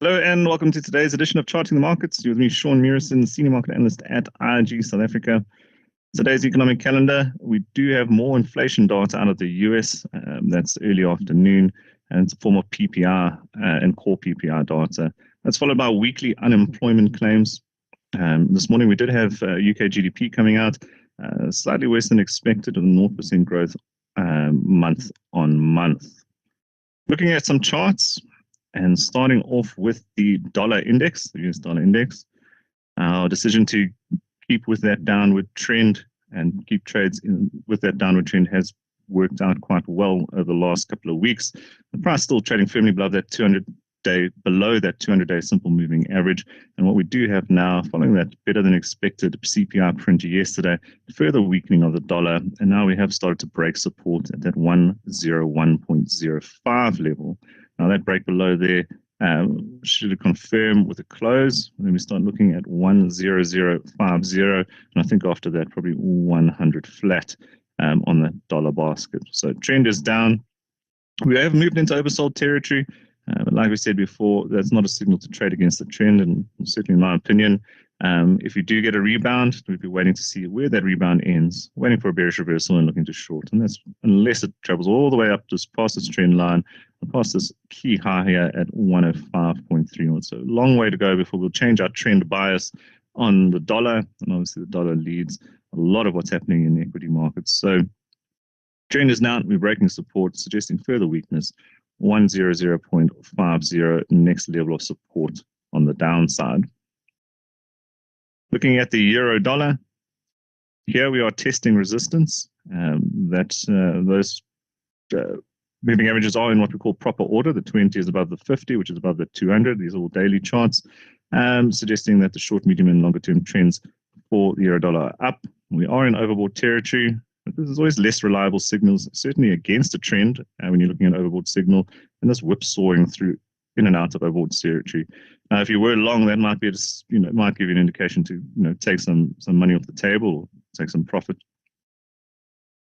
Hello and welcome to today's edition of Charting the Markets. You're with me, Sean Murison, Senior Market Analyst at IG South Africa. Today's economic calendar, we do have more inflation data out of the US. That's early afternoon, and it's a form of PPI and core PPI data. That's followed by weekly unemployment claims. This morning we did have UK GDP coming out, slightly worse than expected, with 0% growth month on month. Looking at some charts, and starting off with the dollar index, the US dollar index, our decision to keep with that downward trend and keep trades with that downward trend has worked out quite well over the last couple of weeks. The price still trading firmly below that 200-day simple moving average. And what we do have now, following that better than expected CPI print yesterday, further weakening of the dollar, and now we have started to break support at that 101.05 level. Now that break below there should confirm with a close. And then we start looking at 10050, and I think after that probably 100 flat on the dollar basket. So trend is down. We have moved into oversold territory, but like we said before, that's not a signal to trade against the trend, and certainly in my opinion, if you do get a rebound, we'd be waiting to see where that rebound ends, waiting for a bearish reversal and looking to short. And that's unless it travels all the way up just past this trend line, past this key high here at 105.31. So a long way to go before we'll change our trend bias on the dollar. And obviously the dollar leads a lot of what's happening in the equity markets. So trend is down, we're breaking support, suggesting further weakness. 100.50, next level of support on the downside. Looking at the euro dollar, here we are testing resistance. Those moving averages are in what we call proper order. The 20 is above the 50, which is above the 200. These are all daily charts, suggesting that the short, medium, and longer term trends for the euro dollar are up. We are in overbought territory. But this is always less reliable signals, certainly against a trend when you're looking at overbought signal, and this whipsawing through in and out of overbought territory. Now, if you were long, that might be it might give you an indication to take some money off the table, or take some profit.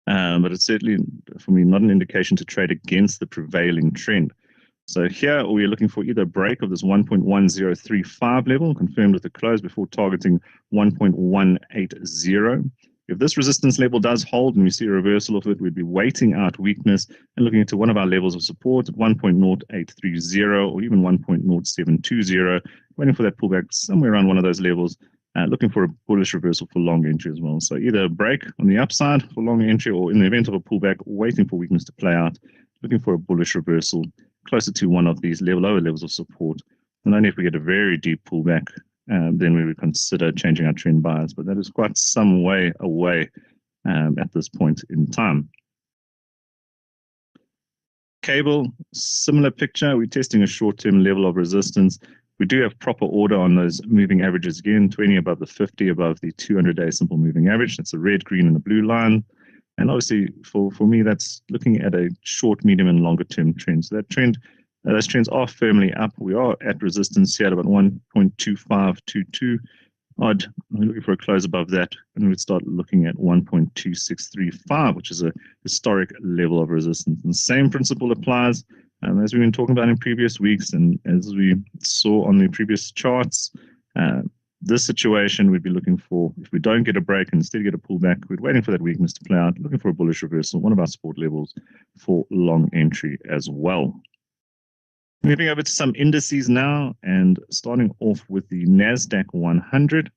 But it's certainly, for me, not an indication to trade against the prevailing trend. So here we're looking for either a break of this 1.1035 level, confirmed with the close, before targeting 1.180. If this resistance level does hold and we see a reversal of it, we'd be waiting out weakness and looking into one of our levels of support at 1.0830 or even 1.0720, waiting for that pullback somewhere around one of those levels, looking for a bullish reversal for long entry as well. So either a break on the upside for long entry, or in the event of a pullback, waiting for weakness to play out, looking for a bullish reversal closer to one of these lower levels of support. And only if we get a very deep pullback, then we would consider changing our trend bias, but that is quite some way away at this point in time. Cable, similar picture. We're testing a short-term level of resistance. We do have proper order on those moving averages again, 20 above the 50, above the 200-day simple moving average. That's the red, green, and the blue line. And obviously, for me, that's looking at a short, medium, and longer-term trend. So that trend, those trends are firmly up. We are at resistance here at about 1.2522 odd. We're looking for a close above that, and we'd start looking at 1.2635, which is a historic level of resistance. And the same principle applies as we've been talking about in previous weeks, and as we saw on the previous charts. This situation we'd be looking for, if we don't get a break and instead get a pullback, we're waiting for that weakness to play out, looking for a bullish reversal, one of our support levels for long entry as well. Moving over to some indices now, and starting off with the NASDAQ 100.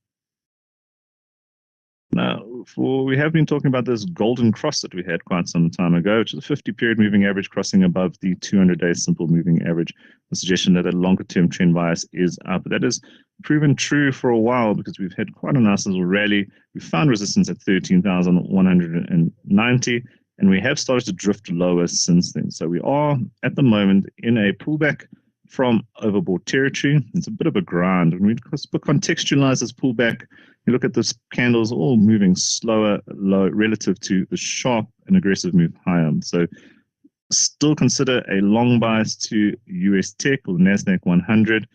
Now, we have been talking about this golden cross that we had quite some time ago, which is a 50-period moving average crossing above the 200-day simple moving average. The suggestion that a longer-term trend bias is up. That has proven true for a while, because we've had quite a nice little rally. We found resistance at 13,190. And we have started to drift lower since then. So we are, at the moment, in a pullback from overbought territory. It's a bit of a grind. When we contextualize this pullback, you look at this candles all moving slower, low, relative to the sharp and aggressive move higher. So still consider a long bias to US tech or the NASDAQ 100.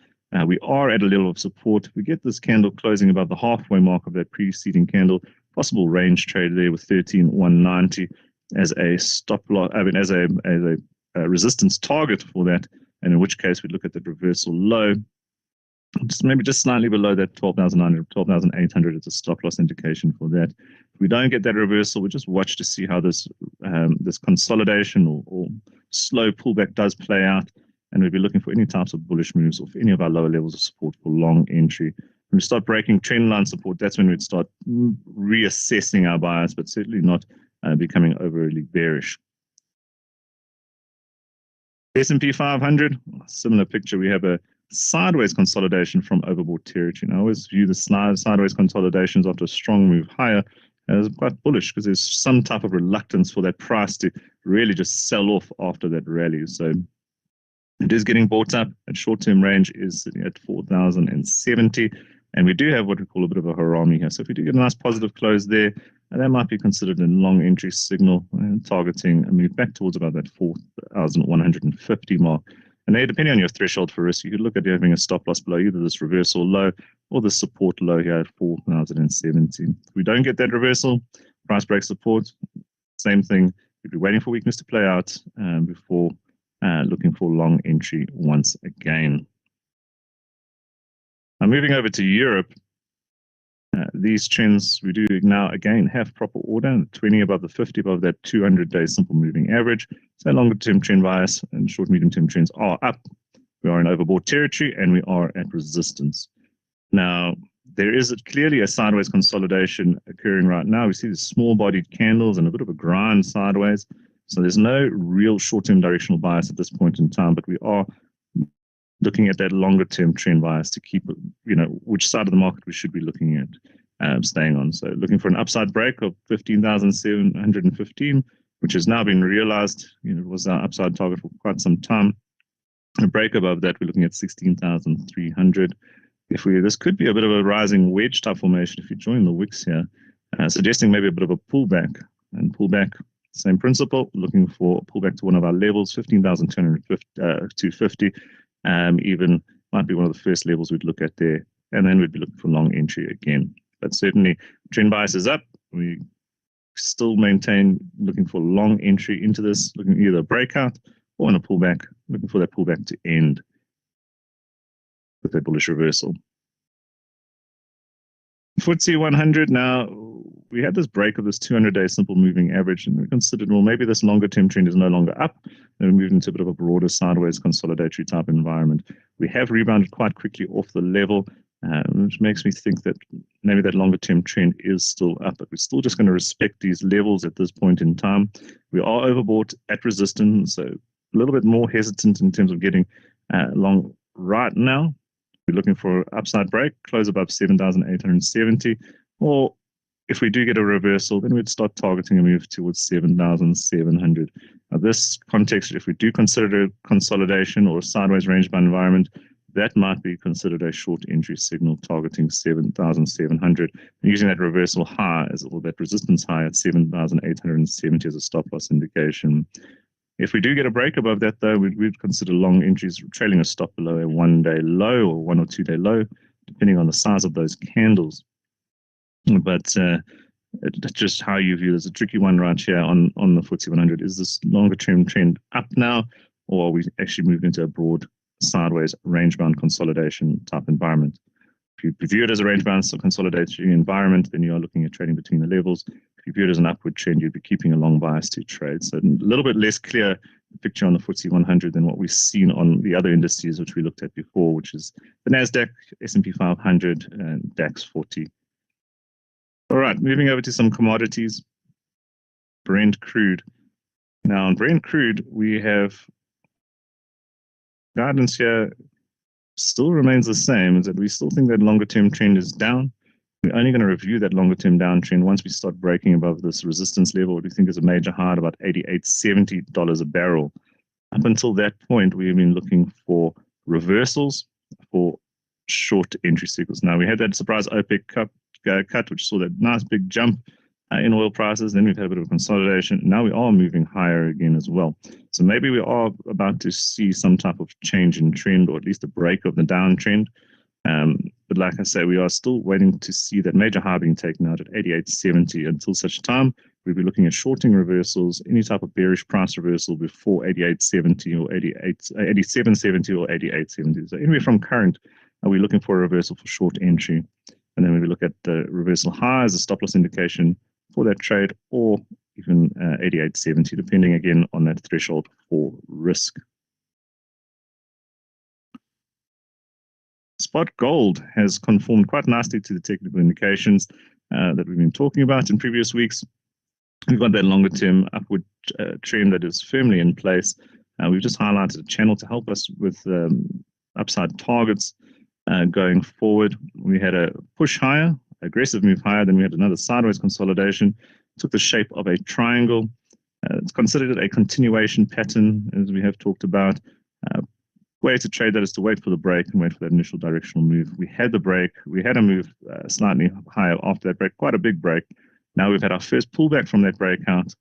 We are at a level of support. If we get this candle closing above the halfway mark of that preceding candle, possible range trade there with 13,190. As a stop loss, as a resistance target for that, and in which case we'd look at the reversal low maybe just slightly below that 12,900, 12,800 is a stop loss indication for that. If we don't get that reversal, we just watch to see how this this consolidation or slow pullback does play out, and we'll be looking for any types of bullish moves or for any of our lower levels of support for long entry. When we start breaking trend line support, that's when we'd start reassessing our bias, but certainly not becoming overly bearish. S&P 500, similar picture. We have a sideways consolidation from overbought territory. And I always view the sideways consolidations after a strong move higher as quite bullish because there's some type of reluctance for that price to really just sell off after that rally. So it is getting bought up, and short-term range is sitting at 4,070. And we do have what we call a bit of a harami here. So if we do get a nice positive close there, that might be considered a long entry signal, targeting a move back towards about that 4,150 mark. And there, depending on your threshold for risk, you could look at having a stop loss below either this reversal low or the support low here at 4,070. If we don't get that reversal, price break support, same thing. We'd be waiting for weakness to play out before looking for long entry once again. Now, moving over to Europe, these trends, we do now again have proper order, 20 above the 50 above that 200-day simple moving average. So longer term trend bias and short medium term trends are up. We are in overbought territory and we are at resistance. Now, there is clearly a sideways consolidation occurring right now. We see the small bodied candles and a bit of a grind sideways. So there's no real short-term directional bias at this point in time, but we are looking at that longer term trend bias to keep, which side of the market we should be looking at staying on. So looking for an upside break of 15,715, which has now been realized. It was our upside target for quite some time. A break above that, we're looking at 16,300. This could be a bit of a rising wedge type formation if you join the wicks here, suggesting maybe a bit of a pullback. And pullback, same principle, looking for a pullback to one of our levels, 15,250. Even might be one of the first levels we'd look at there, and then we'd be looking for long entry again. But certainly trend bias is up. We still maintain looking for long entry into this, looking either a breakout or in a pullback, looking for that pullback to end with a bullish reversal. FTSE 100, now we had this break of this 200-day simple moving average, and we considered, well, maybe this longer term trend is no longer up, and we moved into a bit of a broader sideways consolidatory type environment. We have rebounded quite quickly off the level, which makes me think that maybe that longer term trend is still up, but we're still just going to respect these levels at this point in time. We are overbought at resistance, so a little bit more hesitant in terms of getting long right now. We're looking for upside break, close above 7,870, or if we do get a reversal, then we'd start targeting a move towards 7,700. Now, this context, if we do consider a consolidation or a sideways range-bound environment, that might be considered a short entry signal targeting 7,700, and using that reversal high as or that resistance high at 7,870 as a stop loss indication. If we do get a break above that, though, we'd consider long entries trailing a stop below a 1-day low or 1 or 2-day low, depending on the size of those candles. But just how you view it is a tricky one right here on the FTSE 100. Is this longer term trend up now, or are we actually moved into a broad sideways range-bound consolidation type environment? If you view it as a range-bound consolidatory environment, then you are looking at trading between the levels. If you view it as an upward trend, you'd be keeping a long bias to trade. So a little bit less clear picture on the FTSE 100 than what we've seen on the other indices which we looked at before, which is the NASDAQ, S&P 500, and DAX 40. All right, moving over to some commodities. Brent crude. Now on Brent crude, we have guidance here still remains the same, is that we still think that longer term trend is down. We're only going to review that longer term downtrend once we start breaking above this resistance level, what we think is a major high at about $88.70 a barrel. Up until that point, we've been looking for reversals for short entry signals. Now, we had that surprise OPEC cut, which saw that nice big jump in oil prices. Then we've had a bit of a consolidation. Now we are moving higher again as well. So maybe we are about to see some type of change in trend, or at least a break of the downtrend. But like I say, we are still waiting to see that major high being taken out at 88.70. Until such time, we'll be looking at shorting reversals, any type of bearish price reversal before 88.70 or 87.70 or 88.70. So anywhere from current are we looking for a reversal for short entry? And then we look at the reversal high as a stop loss indication for that trade, or even 88.70, depending again on that threshold for risk. Spot gold has conformed quite nicely to the technical indications that we've been talking about in previous weeks. We've got that longer term upward trend that is firmly in place. We've just highlighted a channel to help us with upside targets going forward. We had a push higher, aggressive move higher, then we had another sideways consolidation, took the shape of a triangle. It's considered a continuation pattern, as we have talked about. Way to trade that is to wait for the break and wait for that initial directional move. We had the break. We had a move slightly higher after that break, quite a big break. Now we've had our first pullback from that breakout.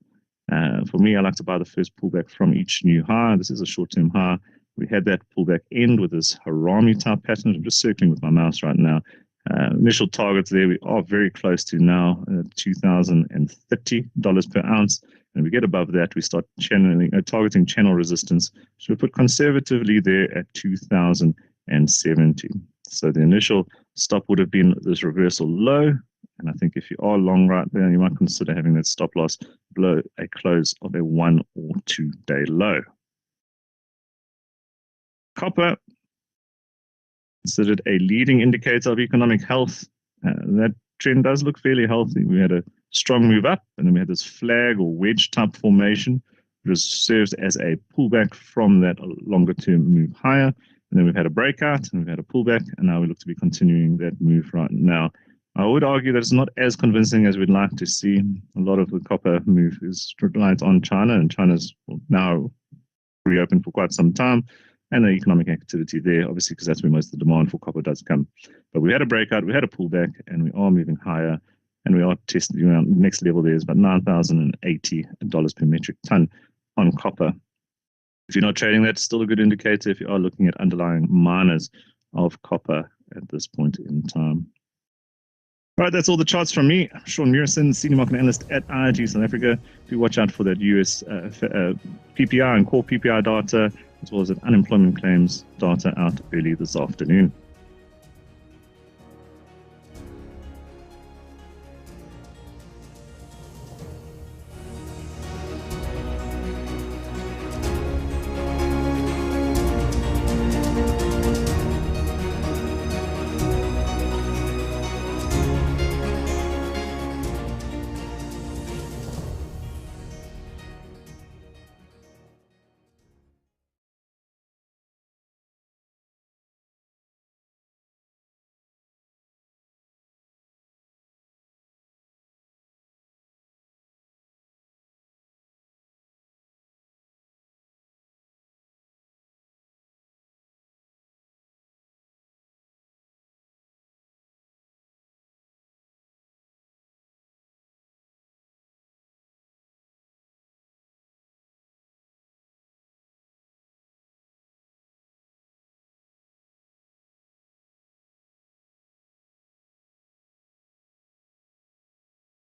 For me, I like to buy the first pullback from each new high. This is a short-term high. We had that pullback end with this Harami type pattern. I'm just circling with my mouse right now. Initial targets there, we are very close to now, $2,030 per ounce. And we get above that, we start targeting channel resistance. So we put conservatively there at 2,070. So the initial stop would have been this reversal low. And I think if you are long right there, you might consider having that stop loss below a close of a 1 or 2 day low. Copper, considered a leading indicator of economic health. That trend does look fairly healthy. We had a strong move up, and then we had this flag or wedge type formation, which serves as a pullback from that longer term move higher. And then we've had a breakout, and we've had a pullback, and now we look to be continuing that move right now. I would argue that it's not as convincing as we'd like to see. A lot of the copper move is reliant on China, and China's now reopened for quite some time, and the economic activity there, obviously, because that's where most of the demand for copper does come. But we had a breakout, we had a pullback, and we are moving higher, and we are testing around the next level there is about $9,080 per metric ton on copper. If you're not trading, that's still a good indicator if you are looking at underlying miners of copper at this point in time. All right, that's all the charts from me. I'm Sean Murison, Senior Market Analyst at IRG South Africa. Do watch out for that US PPI and core PPI data, as well as that unemployment claims data out early this afternoon.